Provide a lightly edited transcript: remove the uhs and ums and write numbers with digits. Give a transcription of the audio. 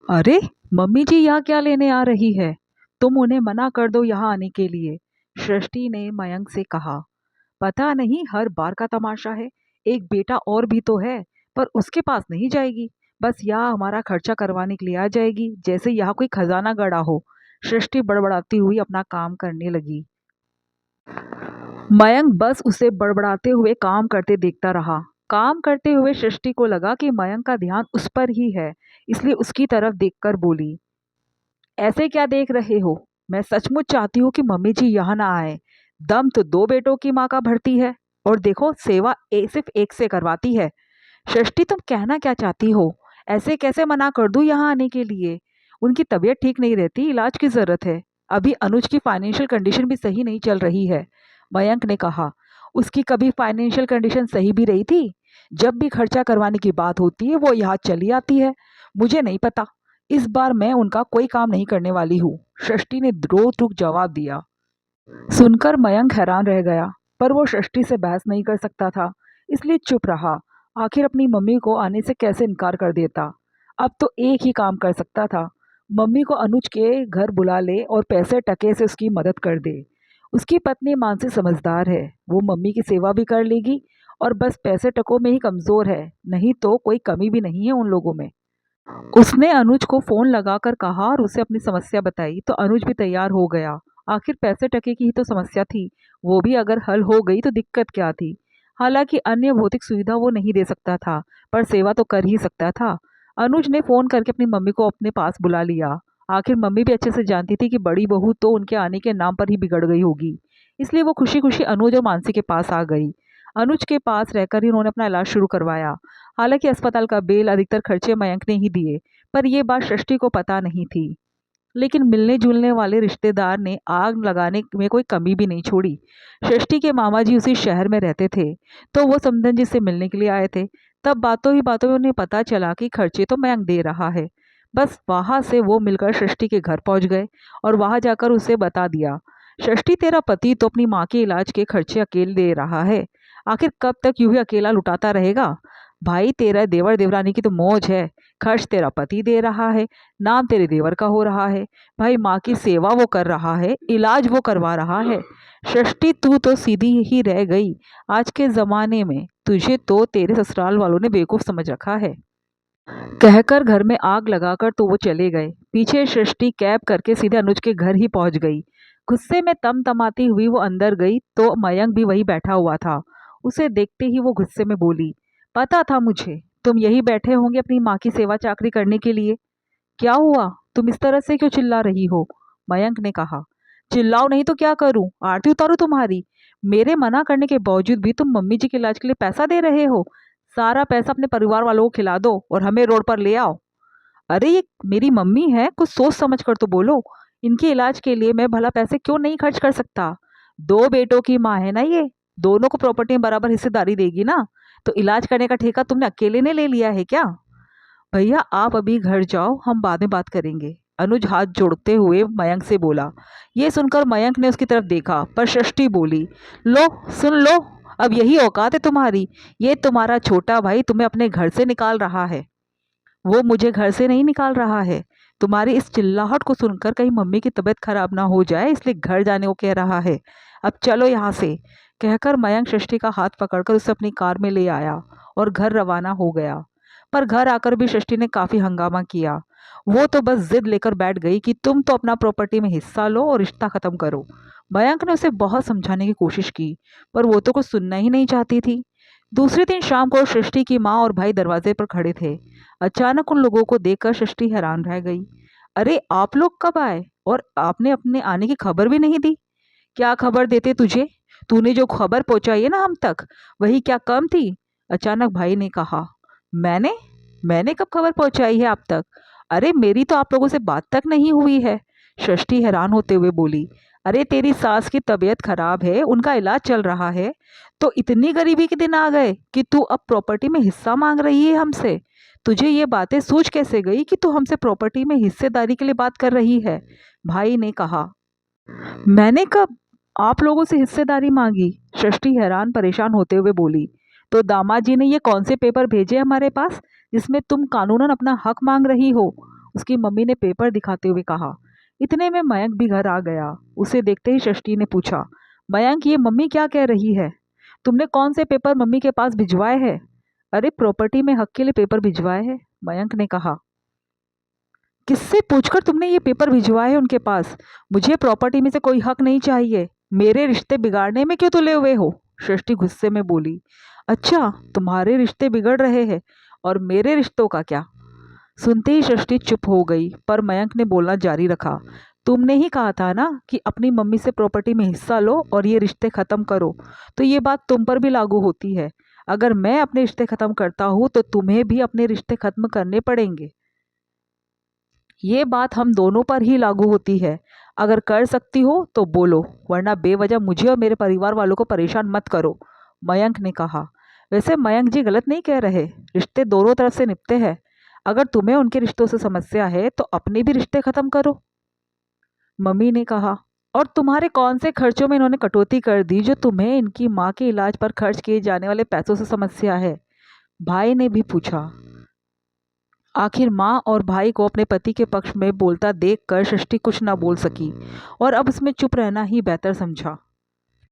अरे, मम्मी जी यहाँ क्या लेने आ रही है? तुम उन्हें मना कर दो यहाँ आने के लिए। सृष्टि ने मयंक से कहा। पता नहीं हर बार का तमाशा है। एक बेटा और भी तो है, पर उसके पास नहीं जाएगी। बस यहाँ हमारा खर्चा करवाने के लिए आ जाएगी, जैसे यहाँ कोई खजाना गड़ा हो। सृष्टि बड़बड़ाती हुई अपना काम करने लगी। मयंक बस उसे बड़बड़ाते हुए काम करते देखता रहा। काम करते हुए सृष्टि को लगा कि मयंक का ध्यान उस पर ही है, इसलिए उसकी तरफ देखकर बोली, ऐसे क्या देख रहे हो? मैं सचमुच चाहती हूँ कि मम्मी जी यहाँ ना आए। दम तो दो बेटों की माँ का भरती है, और देखो सेवा सिर्फ एक से करवाती है। सृष्टि, तुम कहना क्या चाहती हो? ऐसे कैसे मना कर दूं यहाँ आने के लिए? उनकी तबीयत ठीक नहीं रहती, इलाज की जरूरत है। अभी अनुज की फाइनेंशियल कंडीशन भी सही नहीं चल रही है। मयंक ने कहा। उसकी कभी फाइनेंशियल कंडीशन सही भी रही थी? जब भी खर्चा करवाने की बात होती है वो यहाँ चली आती है। मुझे नहीं पता। इस बार मैं उनका कोई काम नहीं करने वाली हूँ। सृष्टि ने रोक टोक जवाब दिया। सुनकर मयंक हैरान रह गया, पर वो सृष्टि से बहस नहीं कर सकता था, इसलिए चुप रहा। आखिर अपनी मम्मी को आने से कैसे इनकार कर देता? अब तो एक ही काम कर सकता था। मम्मी को अनुज के घर बुला ले और पैसे टके से उसकी मदद कर दे। उसकी पत्नी मानसी समझदार है, वो मम्मी की सेवा भी कर लेगी, और बस पैसे टकों में ही कमजोर है, नहीं तो कोई कमी भी नहीं है उन लोगों में। उसने अनुज को फोन लगाकर कहा और उसे अपनी समस्या बताई, तो अनुज भी तैयार हो गया। आखिर पैसे टके की ही तो समस्या थी, वो भी अगर हल हो गई तो दिक्कत क्या थी। हालांकि अन्य भौतिक सुविधा वो नहीं दे सकता था, पर सेवा तो कर ही सकता था। अनुज ने फोन करके अपनी मम्मी को अपने पास बुला लिया। आखिर मम्मी भी अच्छे से जानती थी कि बड़ी बहू तो उनके आने के नाम पर ही बिगड़ गई होगी, इसलिए वो खुशी खुशी अनुज और मानसी के पास आ गई। अनुज के पास रहकर ही उन्होंने अपना इलाज शुरू करवाया। हालांकि अस्पताल का बिल अधिकतर खर्चे मयंक ने ही दिए, पर यह बात सृष्टि को पता नहीं थी। लेकिन मिलने जुलने वाले रिश्तेदार ने आग लगाने में कोई कमी भी नहीं छोड़ी। सृष्टि के मामा जी उसी शहर में रहते थे, तो वो समधन जी से मिलने के लिए आए थे। तब बातों ही बातों में उन्हें पता चला कि खर्चे तो मयंक दे रहा है। बस वहां से वो मिलकर सृष्टि के घर पहुंच गए और वहां जाकर उसे बता दिया, सृष्टि, तेरा पति तो अपनी माँ के इलाज के खर्चे अकेले दे रहा है। आखिर कब तक यूं ही अकेला लुटाता रहेगा? भाई, तेरा देवर देवरानी की तो मौज है। खर्च तेरा पति दे रहा है, नाम तेरे देवर का हो रहा है। भाई, माँ की सेवा वो कर रहा है, इलाज वो करवा रहा है। सृष्टि, तू तो सीधी ही रह गई। आज के जमाने में तुझे तो तेरे ससुराल वालों ने बेवकूफ समझ रखा है। कहकर घर में आग लगाकर तो वो चले गए। पीछे सृष्टि कैब करके सीधे अनुज के घर ही पहुंच गई। गुस्से में तमतमाती हुई वो अंदर गई तो मयंक भी वही बैठा हुआ था। उसे देखते ही वो गुस्से में बोली, पता था मुझे तुम यही बैठे होंगे अपनी माँ की सेवा चाकरी करने के लिए। क्या हुआ? तुम इस तरह से क्यों चिल्ला रही हो? मयंक ने कहा। चिल्लाओ नहीं तो क्या करूं? आरती उतारूं तुम्हारी? मेरे मना करने के बावजूद भी तुम मम्मी जी के इलाज के लिए पैसा दे रहे हो। सारा पैसा अपने परिवार वालों को खिला दो और हमें रोड पर ले आओ। अरे, ये मेरी मम्मी है, कुछ सोच समझ कर तो बोलो। इनके इलाज के लिए मैं भला पैसे क्यों नहीं खर्च कर सकता? दो बेटों की माँ है ना ये, दोनों को प्रॉपर्टी में बराबर हिस्सेदारी देगी ना। तो इलाज करने का ठेका तुमने अकेले ने ले लिया है क्या? भैया, आप अभी घर जाओ, हम बाद में बात करेंगे। अनुज हाथ जोड़ते हुए मयंक से बोला। ये सुनकर मयंक ने उसकी तरफ देखा, पर सृष्टि बोली, लो, सुन लो, अब यही औकात है तुम्हारी? ये तुम्हारा छोटा भाई तुम्हें अपने घर से निकाल रहा है। वो मुझे घर से नहीं निकाल रहा है। तुम्हारी इस चिल्लाहट को सुनकर कहीं मम्मी की तबीयत खराब ना हो जाए, इसलिए घर जाने को कह रहा है। अब चलो यहाँ से। कहकर मयंक सृष्टि का हाथ पकड़कर उसे अपनी कार में ले आया और घर रवाना हो गया। पर घर आकर भी सृष्टि ने काफी हंगामा किया। वो तो बस जिद लेकर बैठ गई कि तुम तो अपना प्रॉपर्टी में हिस्सा लो और रिश्ता खत्म करो। मयंक ने उसे बहुत समझाने की कोशिश की, पर वो तो कुछ सुनना ही नहीं चाहती थी। दूसरे दिन शाम को सृष्टि की माँ और भाई दरवाजे पर खड़े थे। अचानक उन लोगों को देखकर सृष्टि हैरान रह गई। अरे, आप लोग कब आए? और आपने अपने आने की खबर भी नहीं दी। क्या खबर देते तुझे? तूने जो खबर पहुंचाई है ना हम तक, वही क्या कम थी? अचानक भाई ने कहा। मैंने मैंने कब खबर पहुंचाई है आप तक? अरे, मेरी तो आप लोगों से बात तक नहीं हुई है। सृष्टि हैरान होते हुए बोली। अरे, तेरी सास की तबीयत खराब है, उनका इलाज चल रहा है, तो इतनी गरीबी के दिन आ गए कि तू अब प्रॉपर्टी में हिस्सा मांग रही है हमसे। तुझे ये बातें सूझ कैसे गई कि तू हमसे प्रॉपर्टी में हिस्सेदारी के लिए बात कर रही है? भाई ने कहा। मैंने कब आप लोगों से हिस्सेदारी मांगी? सृष्टि हैरान परेशान होते हुए बोली। तो दामाद जी ने ये कौन से पेपर भेजे हमारे पास, जिसमें तुम कानूनन अपना हक मांग रही हो? उसकी मम्मी ने पेपर दिखाते हुए कहा। इतने में मयंक भी घर आ गया। उसे देखते ही सृष्टि ने पूछा, मयंक ये मम्मी क्या कह रही है? तुमने कौन से पेपर मम्मी के पास भिजवाए हैं? अरे प्रॉपर्टी में हक के लिए पेपर भिजवाए हैं, मयंक ने कहा। किससे पूछकर तुमने ये पेपर भिजवाए हैं उनके पास? मुझे प्रॉपर्टी में से कोई हक नहीं चाहिए। मेरे रिश्ते बिगाड़ने में क्यों तुले हुए हो? सृष्टि गुस्से में बोली। अच्छा, तुम्हारे रिश्ते बिगड़ रहे हैं और मेरे रिश्तों का क्या? सुनते ही सृष्टि चुप हो गई, पर मयंक ने बोलना जारी रखा। तुमने ही कहा था ना कि अपनी मम्मी से प्रॉपर्टी में हिस्सा लो और ये रिश्ते खत्म करो, तो ये बात तुम पर भी लागू होती है। अगर मैं अपने रिश्ते खत्म करता हूँ तो तुम्हें भी अपने रिश्ते खत्म करने पड़ेंगे। ये बात हम दोनों पर ही लागू होती है। अगर कर सकती हो तो बोलो, वरना बेवजह मुझे और मेरे परिवार वालों को परेशान मत करो, मयंक ने कहा। वैसे मयंक जी गलत नहीं कह रहे, रिश्ते दोनों तरफ से निपटे हैं। अगर तुम्हें उनके रिश्तों से समस्या है तो अपने भी रिश्ते खत्म करो, मम्मी ने कहा। और तुम्हारे कौन से खर्चों में इन्होंने कटौती कर दी जो तुम्हें इनकी माँ के इलाज पर खर्च किए जाने वाले पैसों से समस्या है? भाई ने भी पूछा। आखिर माँ और भाई को अपने पति के पक्ष में बोलता देखकर सृष्टि कुछ न बोल सकी और अब उसमें चुप रहना ही बेहतर समझा।